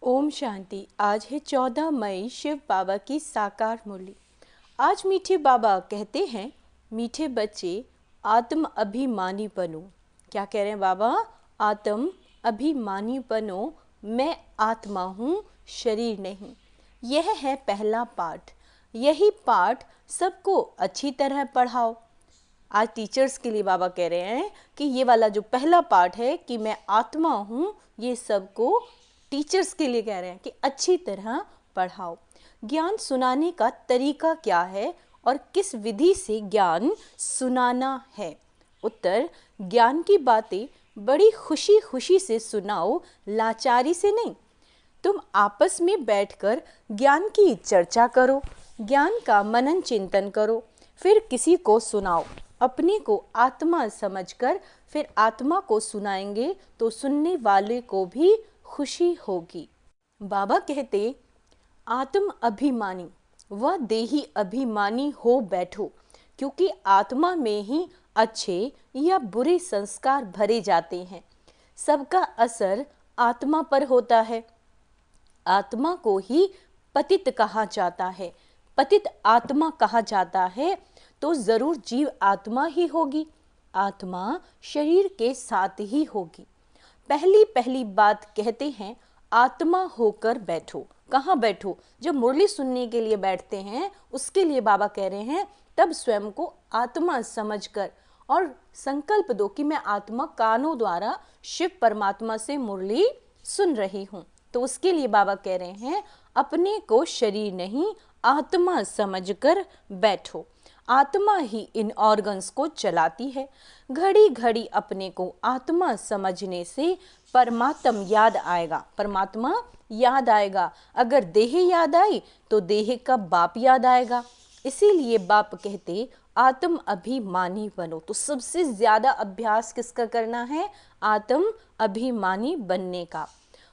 ओम शांति। आज है 14 मई, शिव बाबा की साकार मुरली। आज मीठे बाबा कहते हैं, मीठे बच्चे आत्म अभिमानी बनो। क्या कह रहे हैं बाबा? आत्म अभिमानी बनो। मैं आत्मा हूँ, शरीर नहीं। यह है पहला पाठ। यही पाठ सबको अच्छी तरह पढ़ाओ। आज टीचर्स के लिए बाबा कह रहे हैं कि ये वाला जो पहला पाठ है कि मैं आत्मा हूँ, ये सबको टीचर्स के लिए कह रहे हैं कि अच्छी तरह पढ़ाओ। ज्ञान सुनाने का तरीका क्या है और किस विधि से ज्ञान सुनाना है? उत्तर, ज्ञान की बातें बड़ी खुशी खुशी से सुनाओ, लाचारी से नहीं। तुम आपस में बैठकर ज्ञान की चर्चा करो, ज्ञान का मनन चिंतन करो, फिर किसी को सुनाओ। अपने को आत्मा समझकर फिर आत्मा को सुनाएंगे तो सुनने वाले को भी खुशी होगी। बाबा कहते, आत्म अभिमानी व देही अभिमानी हो बैठो, क्योंकि आत्मा में ही अच्छे या बुरे संस्कार भरे जाते हैं। सबका असर आत्मा पर होता है। आत्मा को ही पतित कहा जाता है। पतित आत्मा कहा जाता है तो जरूर जीव आत्मा ही होगी। आत्मा शरीर के साथ ही होगी। पहली पहली बात कहते हैं, आत्मा होकर बैठो। कहाँ बैठो? जब मुरली सुनने के लिए बैठते हैं, उसके लिए बाबा कह रहे हैं, तब स्वयं को आत्मा समझकर और संकल्प दो कि मैं आत्मा कानों द्वारा शिव परमात्मा से मुरली सुन रही हूँ। तो उसके लिए बाबा कह रहे हैं, अपने को शरीर नहीं आत्मा समझकर बैठो। आत्मा ही इन ऑर्गन्स को चलाती है। घड़ी घड़ी अपने को आत्मा समझने से परमात्मा याद आएगा। परमात्मा याद आएगा। अगर देह याद आई तो देह का बाप याद आएगा। इसीलिए बाप कहते, आत्म अभिमानी बनो। तो सबसे ज्यादा अभ्यास किसका करना है? आत्म अभिमानी बनने का।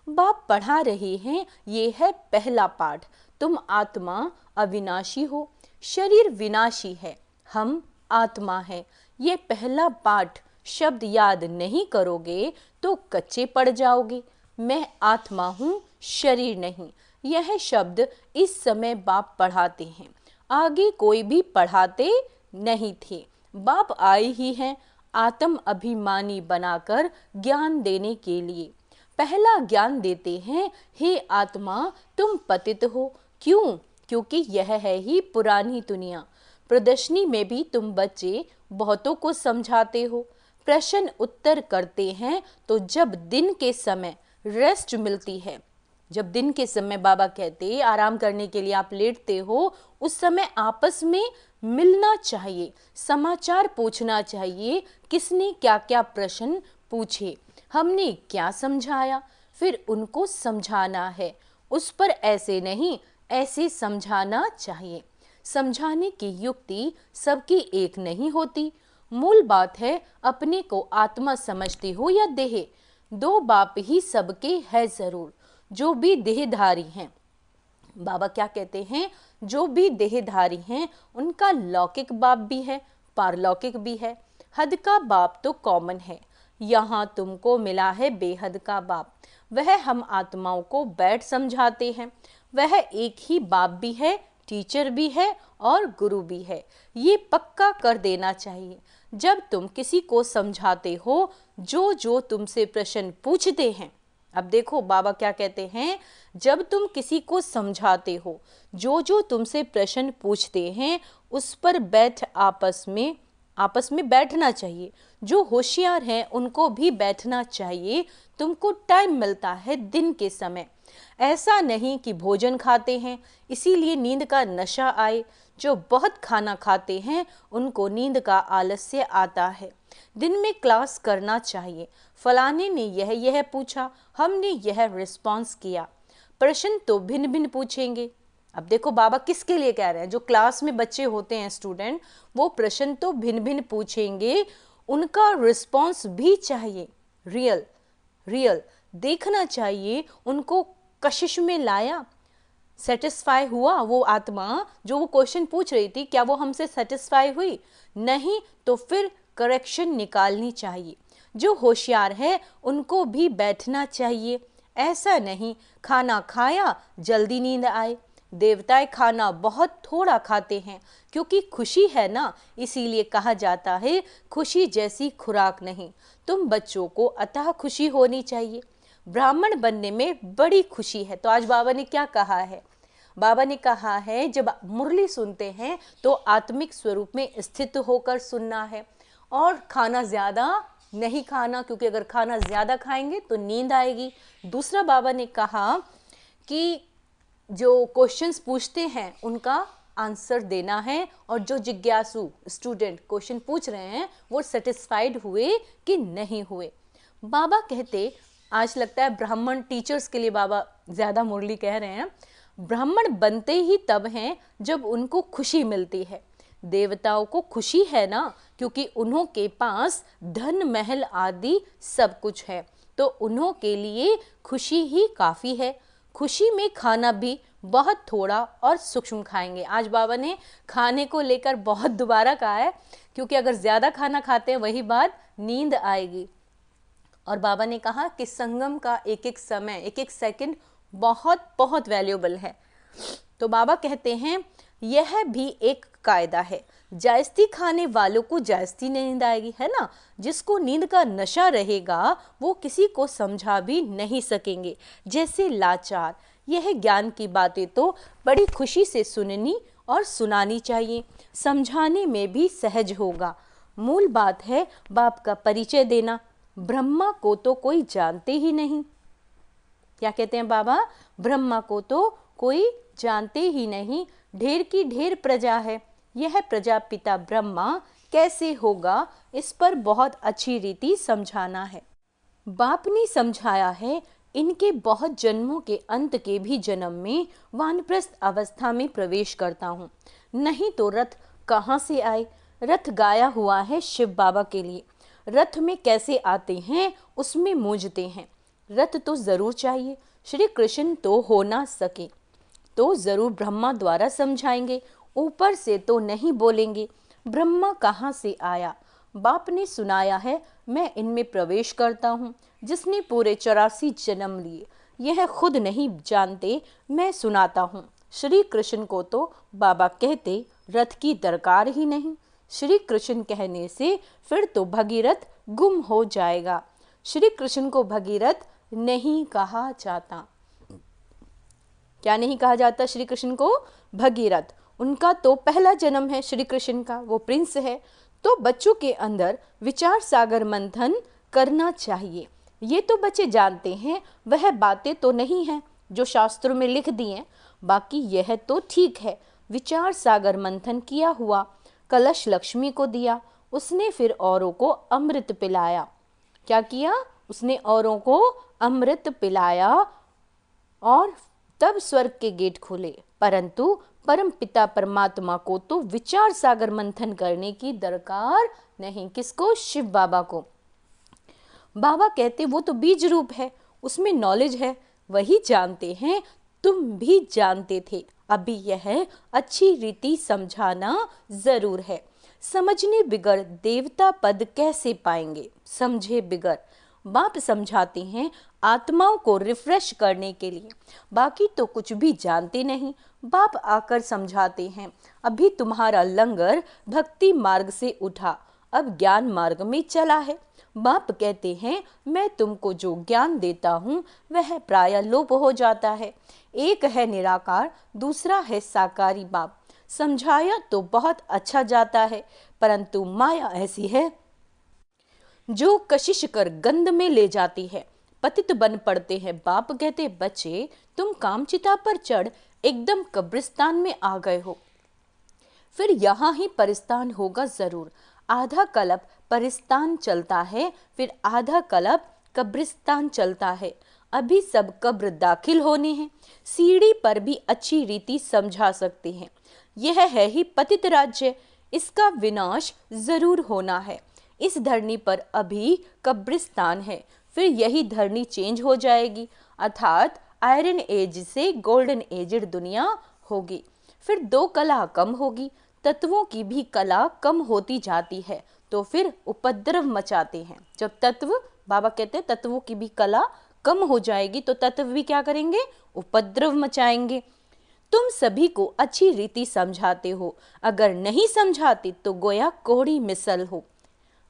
बाप पढ़ा रहे हैं, ये है पहला पाठ। तुम आत्मा अविनाशी हो, शरीर विनाशी है, हम आत्मा है। ये पहला पाठ शब्द याद नहीं करोगे तो कच्चे पड़ जाओगे। मैं आत्मा हूँ, शरीर नहीं। यह शब्द इस समय बाप पढ़ाते हैं, आगे कोई भी पढ़ाते नहीं थे। बाप आए ही हैं आत्म अभिमानी बनाकर ज्ञान देने के लिए। पहला ज्ञान देते हैं, हे आत्मा तुम पतित हो। क्यों? क्योंकि यह है ही पुरानी दुनिया। प्रदर्शनी में भी तुम बच्चे बहुतों को समझाते हो, प्रश्न उत्तर करते हैं। तो जब दिन के समय रेस्ट मिलती है, जब दिन के समय बाबा कहते आराम करने के लिए आप लेटते हो, उस समय आपस में मिलना चाहिए, समाचार पूछना चाहिए, किसने क्या क्या प्रश्न पूछे, हमने क्या समझाया, फिर उनको समझाना है। उस पर ऐसे नहीं, ऐसे समझाना चाहिए। समझाने की युक्ति सबकी एक नहीं होती। मूल बात है, अपने को आत्मा समझते हो या देह, दो बाप ही सबके है जरूर। जो भी देहधारी हैं, बाबा क्या कहते हैं, जो भी देहधारी हैं उनका लौकिक बाप भी है, पारलौकिक भी है। हद का बाप तो कॉमन है, यहाँ तुमको मिला है बेहद का बाप। वह हम आत्माओं को बैठ समझाते हैं। वह एक ही बाप भी है, टीचर भी है और गुरु भी है। ये पक्का कर देना चाहिए। जब तुम किसी को समझाते हो, जो जो तुमसे प्रश्न पूछते हैं, अब देखो बाबा क्या कहते हैं, जब तुम किसी को समझाते हो, जो जो तुमसे प्रश्न पूछते हैं, उस पर आपस में बैठना चाहिए। जो होशियार हैं उनको भी बैठना चाहिए। तुमको टाइम मिलता है दिन के समय। ऐसा नहीं कि भोजन खाते हैं इसीलिए नींद का नशा आए। जो बहुत खाना खाते हैं उनको नींद का आलस्य आता है। दिन में क्लास करना चाहिए। फलाने ने यह पूछा, हमने यह रिस्पॉन्स किया। प्रश्न तो भिन्न भिन्न पूछेंगे। अब देखो बाबा किसके लिए कह रहे हैं, जो क्लास में बच्चे होते हैं स्टूडेंट, वो प्रश्न तो भिन्न भिन्न पूछेंगे, उनका रिस्पॉन्स भी चाहिए। रियल देखना चाहिए। उनको कशिश में लाया, सेटिस्फाई हुआ वो आत्मा जो वो क्वेश्चन पूछ रही थी, क्या वो हमसे सेटिस्फाई हुई? नहीं तो फिर करेक्शन निकालनी चाहिए। जो होशियार है उनको भी बैठना चाहिए। ऐसा नहीं खाना खाया जल्दी नींद आए। देवताएं खाना बहुत थोड़ा खाते हैं क्योंकि खुशी है ना, इसीलिए कहा जाता है खुशी जैसी खुराक नहीं। तुम बच्चों को अतः खुशी होनी चाहिए। ब्राह्मण बनने में बड़ी खुशी है। तो आज बाबा ने क्या कहा है? बाबा ने कहा है जब मुरली सुनते हैं तो आत्मिक स्वरूप में स्थित होकर सुनना है और खाना ज़्यादा नहीं खाना, क्योंकि अगर खाना ज़्यादा खाएंगे तो नींद आएगी। दूसरा बाबा ने कहा कि जो क्वेश्चंस पूछते हैं उनका आंसर देना है और जो जिज्ञासु स्टूडेंट क्वेश्चन पूछ रहे हैं वो सेटिस्फाइड हुए कि नहीं हुए। बाबा कहते, आज लगता है ब्राह्मण टीचर्स के लिए बाबा ज़्यादा मुरली कह रहे हैं, ब्राह्मण बनते ही तब हैं जब उनको खुशी मिलती है। देवताओं को खुशी है ना, क्योंकि उन्हों के पास धन महल आदि सब कुछ है, तो उन्हों के लिए खुशी ही काफ़ी है। खुशी में खाना भी बहुत थोड़ा और सूक्ष्म खाएंगे। आज बाबा ने खाने को लेकर बहुत दोबारा कहा है, क्योंकि अगर ज़्यादा खाना खाते हैं वही बात नींद आएगी। और बाबा ने कहा कि संगम का एक एक समय, एक एक सेकंड बहुत बहुत वैल्यूएबल है। तो बाबा कहते हैं यह भी एक कायदा है, जायज़ती खाने वालों को जायज़ती नींद आएगी, है ना। जिसको नींद का नशा रहेगा वो किसी को समझा भी नहीं सकेंगे, जैसे लाचार। यह ज्ञान की बातें तो बड़ी खुशी से सुननी और सुनानी चाहिए, समझाने में भी सहज होगा। मूल बात है बाप का परिचय देना। ब्रह्मा को तो कोई जानते ही नहीं। क्या कहते हैं बाबा? ब्रह्मा को तो कोई जानते ही नहीं, ढेर की ढेर प्रजा है। यह प्रजापिता ब्रह्मा कैसे होगा, इस पर बहुत अच्छी रीति समझाना है। बाप ने समझाया है इनके बहुत जन्मों के अंत के भी जन्म में वानप्रस्थ अवस्था में प्रवेश करता हूँ, नहीं तो रथ कहाँ से आए। रथ गाया हुआ है शिव बाबा के लिए। रथ में कैसे आते हैं उसमें मूंझते हैं। रथ तो जरूर चाहिए, श्री कृष्ण तो हो ना सके तो जरूर ब्रह्मा द्वारा समझाएंगे, ऊपर से तो नहीं बोलेंगे। ब्रह्मा कहाँ से आया? बाप ने सुनाया है मैं इनमें प्रवेश करता हूँ, जिसने पूरे 84 जन्म लिए यह खुद नहीं जानते, मैं सुनाता हूँ। श्री कृष्ण को तो बाबा कहते रथ की दरकार ही नहीं। श्री कृष्ण कहने से फिर तो भगीरथ गुम हो जाएगा। श्री कृष्ण को भगीरथ नहीं कहा जाता। क्या नहीं कहा जाता श्री कृष्ण को? भगीरथ। उनका तो पहला जन्म है श्री कृष्ण का, वो प्रिंस है। तो बच्चों के अंदर विचार सागर मंथन करना चाहिए। ये तो बच्चे जानते हैं, वह बातें तो नहीं हैं जो शास्त्रों में लिख दी हैं। बाकी यह तो ठीक है, विचार सागर मंथन किया हुआ। कलश लक्ष्मी को दिया, उसने फिर औरों को अमृत पिलाया। क्या किया? उसने औरों को अमृत पिलाया और तब स्वर्ग के गेट खुले। परंतु परम पिता परमात्मा को तो विचार सागर मंथन करने की दरकार नहीं। किसको? शिव बाबा को। बाबा कहते वो तो बीज रूप है, उसमें नॉलेज है, वही जानते हैं। तुम भी जानते थे, अभी यह अच्छी रीति समझाना जरूर है। समझने बिगर देवता पद कैसे पाएंगे, समझे बिगर। बाप समझाते हैं आत्माओं को रिफ्रेश करने के लिए, बाकी तो कुछ भी जानते नहीं। बाप आकर समझाते हैं अभी तुम्हारा लंगर भक्ति मार्ग से उठा, अब ज्ञान मार्ग में चला है। बाप कहते हैं मैं तुमको जो ज्ञान देता हूँ वह प्राय लोप हो जाता है। एक है निराकार, दूसरा है साकारी। बाप समझाया तो बहुत अच्छा जाता है, परंतु माया ऐसी है जो कशिश कर गंध में ले जाती है, पतित बन पड़ते हैं। बाप कहते बच्चे तुम कामचिता पर चढ़ एकदम कब्रिस्तान में आ गए हो, फिर यहाँ ही परिस्तान होगा जरूर। आधा कल्प परिस्तान चलता है, फिर आधा कल्प कब्रिस्तान चलता है। अभी सब कब्र दाखिल होने हैं, सीढ़ी पर भी अच्छी रीति समझा सकते हैं। यह है ही पतित राज्य, इसका विनाश जरूर होना है। इस धरनी पर अभी कब्रिस्तान है, फिर यही धरनी चेंज हो जाएगी, अर्थात आयरन एज से गोल्डन एजड दुनिया होगी। फिर दो कला कम होगी, तत्वों की भी कला कम होती जाती है, तो फिर उपद्रव मचाते हैं। जब तत्व, बाबा कहते हैं तत्वों की भी कला कम हो जाएगी तो तत्व भी क्या करेंगे, उपद्रव मचाएंगे। तुम सभी को अच्छी रीति समझाते हो, अगर नहीं समझाते तो गोया कोड़ी मिसल हो।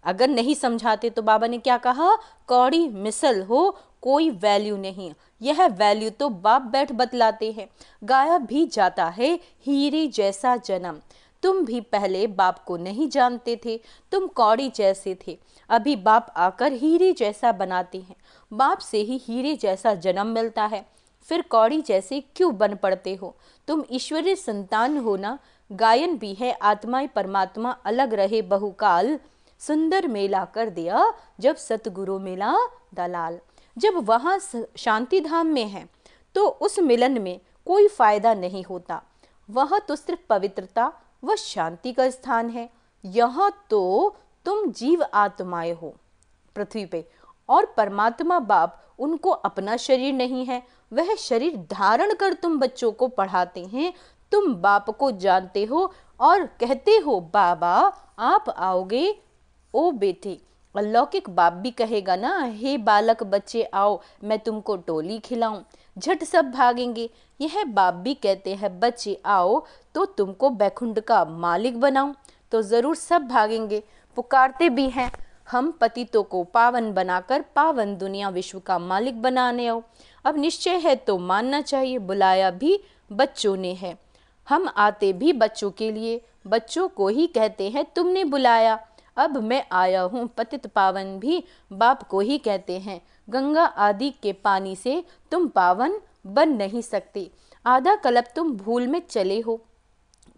अगर नहीं समझाते तो बाबा ने क्या कहा, कौड़ी मिसल हो, कोई वैल्यू नहीं। यह वैल्यू तो बाप बैठ बतलाते हैं। गाया भी जाता है हीरे जैसा जन्म। तुम भी पहले बाप को नहीं जानते थे, तुम कौड़ी जैसे थे, अभी बाप आकर हीरे जैसा बनाते हैं। बाप से ही हीरे जैसा जन्म मिलता है, फिर कौड़ी जैसे क्यों बन पड़ते हो। तुम ईश्वरीय संतान हो ना। गायन भी है आत्मा परमात्मा अलग रहे बहुकाल, सुंदर मेला कर दिया जब सतगुरु मिला दलाल। जब वहाँ शांति धाम में है तो उस मिलन में कोई फायदा नहीं होता, वह तो सिर्फ पवित्रता व शांति का स्थान है। यहाँ तो तुम जीव आत्माएं हो पृथ्वी पे, और परमात्मा बाप उनको अपना शरीर नहीं है, वह शरीर धारण कर तुम बच्चों को पढ़ाते हैं। तुम बाप को जानते हो और कहते हो बाबा आप आओगे। ओ बेटे, अलौकिक बाप भी कहेगा ना, हे बालक बच्चे आओ, मैं तुमको टोली खिलाऊं, झट सब भागेंगे। यह बाप भी कहते हैं बच्चे आओ तो तुमको बैकुंठ का मालिक बनाऊं, तो जरूर सब भागेंगे। पुकारते भी हैं हम पतितों को पावन बनाकर पावन दुनिया विश्व का मालिक बनाने आओ। अब निश्चय है तो मानना चाहिए, बुलाया भी बच्चों ने है। हम आते भी बच्चों के लिए, बच्चों को ही कहते हैं तुमने बुलाया। अब मैं आया हूँ, पतित पावन भी बाप को ही कहते हैं। गंगा आदि के पानी से तुम पावन बन नहीं सकते। आधा कल्प तुम भूल में चले हो,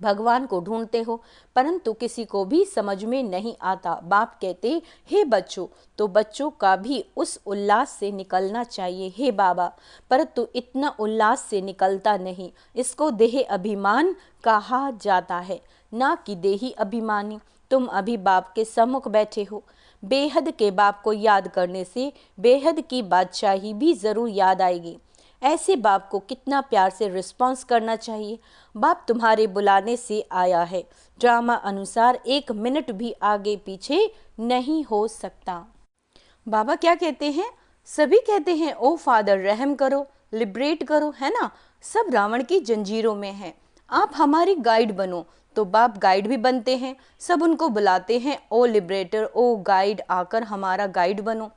भगवान को ढूंढते हो, परंतु किसी को भी समझ में नहीं आता। बाप कहते हे बच्चों, तो बच्चों का भी उस उल्लास से निकलना चाहिए हे बाबा, परंतु इतना उल्लास से निकलता नहीं। इसको देह अभिमान कहा जाता है, ना कि देही अभिमानी। तुम अभी बाप के सम्मुख बैठे हो, बेहद के बाप को याद करने से बेहद की बादशाही भी जरूर याद आएगी। ऐसे बाप को कितना प्यार से रिस्पॉन्स करना चाहिए। बाप तुम्हारे बुलाने से आया है, ड्रामा अनुसार 1 मिनट भी आगे पीछे नहीं हो सकता। बाबा क्या कहते हैं, सभी कहते हैं ओ फादर रहम करो, लिबरेट करो, है ना। सब रावण की जंजीरों में है, आप हमारी गाइड बनो। तो बाप गाइड भी बनते हैं, सब उनको बुलाते हैं ओ लिबरेटर, ओ गाइड, आकर हमारा गाइड बनो,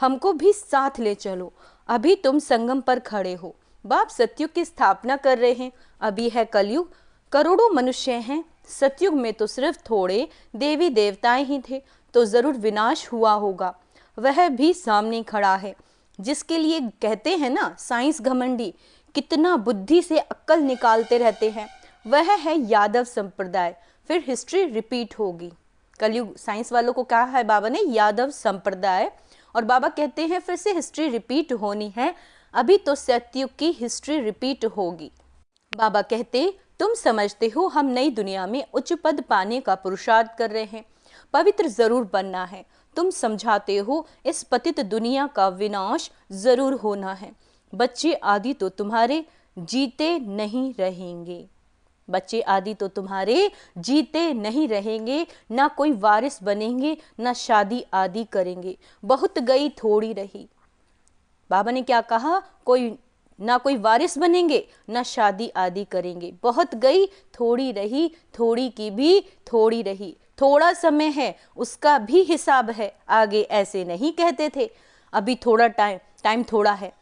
हमको भी साथ ले चलो। अभी तुम संगम पर खड़े हो, बाप सतयुग की स्थापना कर रहे हैं। अभी है कलयुग, करोड़ों मनुष्य हैं। सतयुग में तो सिर्फ थोड़े देवी देवताएं ही थे, तो जरूर विनाश हुआ होगा। वह भी सामने खड़ा है, जिसके लिए कहते हैं ना साइंस घमंडी, कितना बुद्धि से अक्ल निकालते रहते हैं। वह है यादव संप्रदाय। फिर हिस्ट्री रिपीट होगी। कलयुग साइंस वालों को कहा है बाबा ने यादव संप्रदाय, और बाबा कहते हैं फिर से हिस्ट्री रिपीट होनी है। अभी तो सतयुग की हिस्ट्री रिपीट होगी। बाबा कहते तुम समझते हो हम नई दुनिया में उच्च पद पाने का पुरुषार्थ कर रहे हैं, पवित्र जरूर बनना है। तुम समझाते हो इस पतित दुनिया का विनाश जरूर होना है। बच्चे आदि तो तुम्हारे जीते नहीं रहेंगे, बच्चे आदि तो तुम्हारे जीते नहीं रहेंगे, ना कोई वारिस बनेंगे, ना शादी आदि करेंगे। बहुत गई थोड़ी रही। बाबा ने क्या कहा, ना कोई वारिस बनेंगे, ना शादी आदि करेंगे। बहुत गई थोड़ी रही, थोड़ी की भी थोड़ी रही। थोड़ा समय है उसका भी हिसाब है, आगे ऐसे नहीं कहते थे। अभी थोड़ा टाइम थोड़ा है।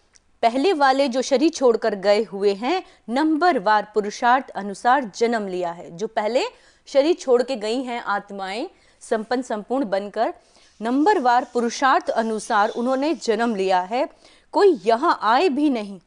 पहले वाले जो शरीर छोड़कर गए हुए हैं, नंबरवार पुरुषार्थ अनुसार जन्म लिया है। जो पहले शरीर छोड़ के गई हैं आत्माएं संपूर्ण बनकर, नंबरवार पुरुषार्थ अनुसार उन्होंने जन्म लिया है। कोई यहाँ आए भी नहीं,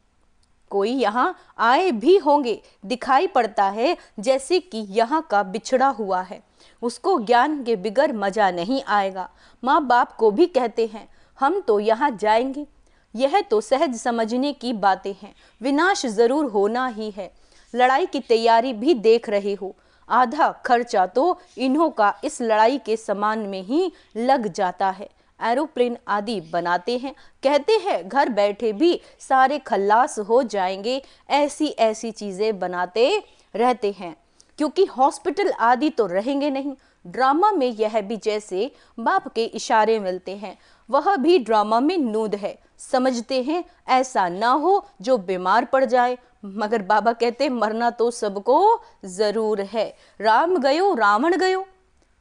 कोई यहाँ आए भी होंगे, दिखाई पड़ता है जैसे कि यहाँ का बिछड़ा हुआ है। उसको ज्ञान के बिगर मजा नहीं आएगा। माँ बाप को भी कहते हैं हम तो यहाँ जाएंगे। यह तो सहज समझने की बातें हैं, विनाश जरूर होना ही है। लड़ाई की तैयारी भी देख रहे हो, आधा खर्चा तो इन्हों का इस लड़ाई के सामान में ही लग जाता है। एरोप्लेन आदि बनाते हैं, कहते हैं घर बैठे भी सारे खल्लास हो जाएंगे। ऐसी ऐसी चीजें बनाते रहते हैं, क्योंकि हॉस्पिटल आदि तो रहेंगे नहीं। ड्रामा में यह भी जैसे बाप के इशारे मिलते हैं, वह भी ड्रामा में नूद है। समझते हैं ऐसा ना हो जो बीमार पड़ जाए, मगर बाबा कहते मरना तो सबको जरूर है। राम गयो रावण गयो,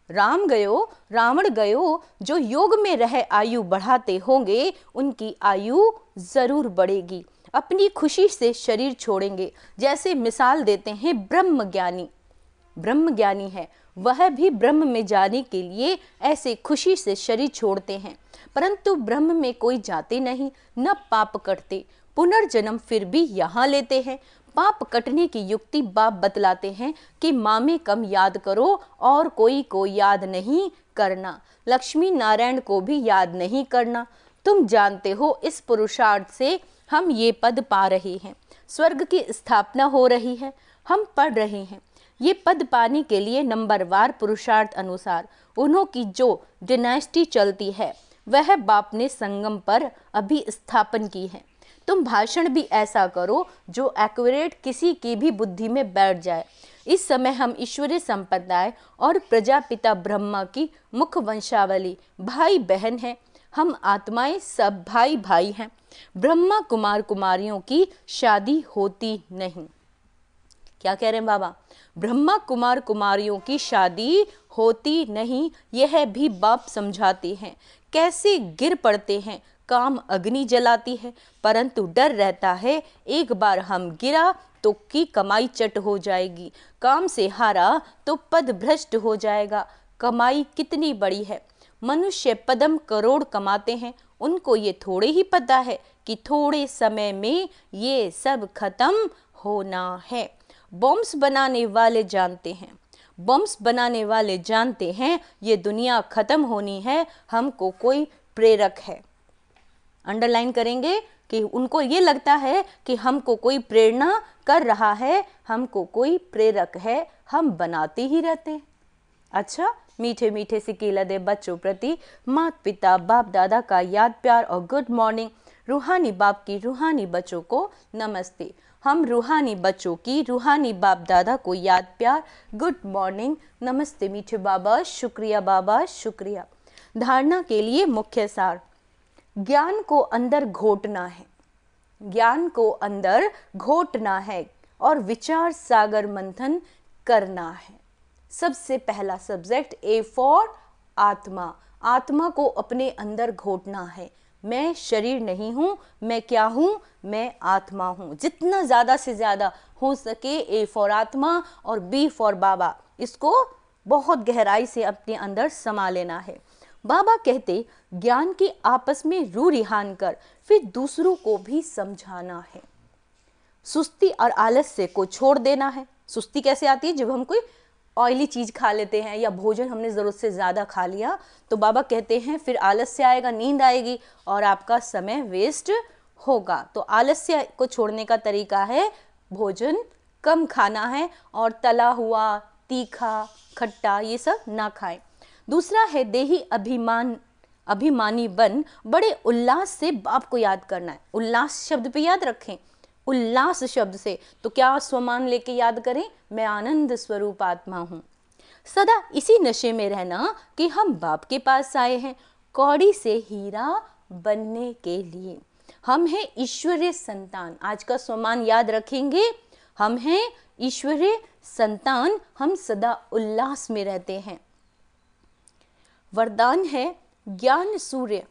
राम गयो रावण गयो, जो योग में रह आयु बढ़ाते होंगे उनकी आयु जरूर बढ़ेगी। अपनी खुशी से शरीर छोड़ेंगे। जैसे मिसाल देते हैं ब्रह्मज्ञानी, ब्रह्मज्ञानी है वह भी ब्रह्म में जाने के लिए ऐसे खुशी से शरीर छोड़ते हैं, परंतु ब्रह्म में कोई जाते नहीं, न पाप कटते, पुनर्जन्म फिर भी यहाँ लेते हैं। पाप कटने की युक्ति बाप बतलाते हैं कि माँ में कम याद करो और कोई को याद नहीं करना, लक्ष्मी नारायण को भी याद नहीं करना। तुम जानते हो इस पुरुषार्थ से हम ये पद पा रहे हैं, स्वर्ग की स्थापना हो रही है, हम पढ़ रहे हैं। ये पद पाने के लिए नंबरवार पुरुषार्थ अनुसार उन्हों की जो डिनास्टी चलती है वह बाप ने संगम पर अभी स्थापन की है। तुम भाषण भी ऐसा करो जो एक्यूरेट किसी की भी बुद्धि में बैठ जाए। इस समय हम ईश्वरीय संप्रदाय और प्रजापिता ब्रह्मा की मुख वंशावली भाई बहन हैं। हम आत्माएं सब भाई भाई हैं। ब्रह्मा कुमार कुमारियों की शादी होती नहीं। क्या कह रहे हैं बाबा? ब्रह्मा कुमार कुमारियों की शादी होती नहीं, यह भी बाप समझाते हैं। कैसे गिर पड़ते हैं, काम अग्नि जलाती है, परंतु डर रहता है एक बार हम गिरा तो की कमाई चट हो जाएगी, काम से हारा तो पद भ्रष्ट हो जाएगा। कमाई कितनी बड़ी है, मनुष्य पदम करोड़ कमाते हैं, उनको ये थोड़े ही पता है कि थोड़े समय में ये सब खत्म होना है। बॉम्ब्स बनाने वाले जानते हैं, बॉम्ब्स बनाने वाले जानते हैं ये दुनिया खत्म होनी है, हमको कोई प्रेरक है। अंडरलाइन करेंगे कि उनको ये लगता है कि हमको कोई प्रेरणा कर रहा है, हमको कोई प्रेरक है, हम बनाते ही रहते हैं। अच्छा, मीठे मीठे से केला दे बच्चों प्रति माता पिता बाप दादा का याद प्यार और गुड मॉर्निंग। रूहानी बाप की रूहानी बच्चों को नमस्ते। हम रूहानी बच्चों की रूहानी बाप दादा को याद प्यार गुड मॉर्निंग नमस्ते मीठे बाबा, शुक्रिया बाबा शुक्रिया। धारणा के लिए मुख्य सार, ज्ञान को अंदर घोटना है, ज्ञान को अंदर घोटना है और विचार सागर मंथन करना है। सबसे पहला सब्जेक्ट ए फॉर आत्मा, आत्मा को अपने अंदर घोटना है। मैं शरीर नहीं हूँ, मैं क्या हूँ? मैं आत्मा हूँ। जितना ज़्यादा से ज़्यादा हो सके ए फॉर आत्मा और बी फॉर बाबा, इसको बहुत गहराई से अपने अंदर समा लेना है। बाबा कहते ज्ञान की आपस में रू रिहान कर फिर दूसरों को भी समझाना है। सुस्ती और आलस्य को छोड़ देना है। सुस्ती कैसे आती है? जब हम कोई ऑयली चीज़ खा लेते हैं या भोजन हमने ज़रूरत से ज़्यादा खा लिया तो बाबा कहते हैं फिर आलस्य आएगा, नींद आएगी और आपका समय वेस्ट होगा। तो आलस्य को छोड़ने का तरीका है भोजन कम खाना है और तला हुआ, तीखा, खट्टा ये सब ना खाएं। दूसरा है देही अभिमानी बन बड़े उल्लास से बाप को याद करना है। उल्लास शब्द पे याद रखें, उल्लास शब्द से। तो क्या स्वमान लेके याद करें? मैं आनंद स्वरूप आत्मा हूँ। सदा इसी नशे में रहना कि हम बाप के पास आए हैं कौड़ी से हीरा बनने के लिए। हम हैं ईश्वरीय संतान। आज का स्वमान याद रखेंगे, हम हैं ईश्वरीय संतान, हम सदा उल्लास में रहते हैं। वरदान है ज्ञान सूर्य,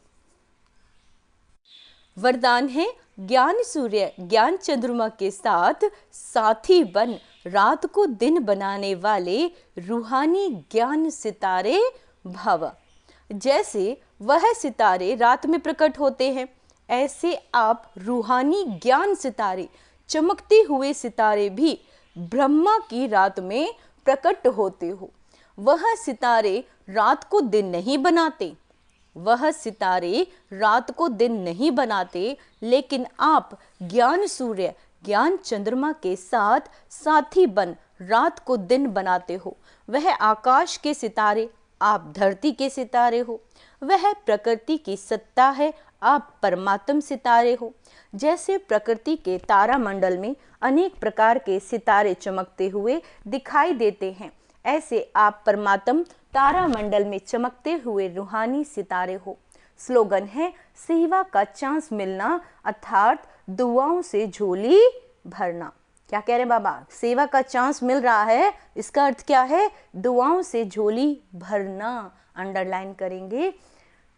वरदान है ज्ञान सूर्य, ज्ञान चंद्रमा के साथ साथी बन रात को दिन बनाने वाले रूहानी ज्ञान सितारे भव। जैसे वह सितारे रात में प्रकट होते हैं, ऐसे आप रूहानी ज्ञान सितारे, चमकते हुए सितारे भी ब्रह्मा की रात में प्रकट होते हो। वह सितारे रात को दिन नहीं बनाते, वह सितारे रात को दिन नहीं बनाते, लेकिन आप ज्ञान सूर्य, ज्ञान चंद्रमा के साथ साथी बन रात को दिन बनाते हो। वह आकाश के सितारे, आप धरती के सितारे हो। वह प्रकृति की सत्ता है, आप परमात्म सितारे हो। जैसे प्रकृति के तारामंडल में अनेक प्रकार के सितारे चमकते हुए दिखाई देते हैं, ऐसे आप परमात्म तारामंडल में चमकते हुए रूहानी सितारे हो। स्लोगन है सेवा का चांस मिलना अर्थात दुआओं से झोली भरना। क्या कह रहे हैं बाबा? सेवा का चांस मिल रहा है, इसका अर्थ क्या है? दुआओं से झोली भरना। अंडरलाइन करेंगे,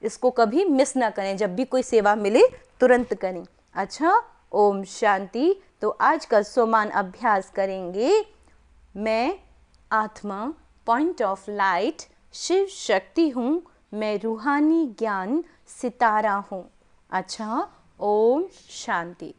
इसको कभी मिस ना करें, जब भी कोई सेवा मिले तुरंत करें। अच्छा, ओम शांति। तो आज का सोमान अभ्यास करेंगे। मैं आत्मा, point of light, Shiv Shakti हूँ, मैं रूहानी ज्ञान सितारा हूँ। अच्छा, ओम शांति।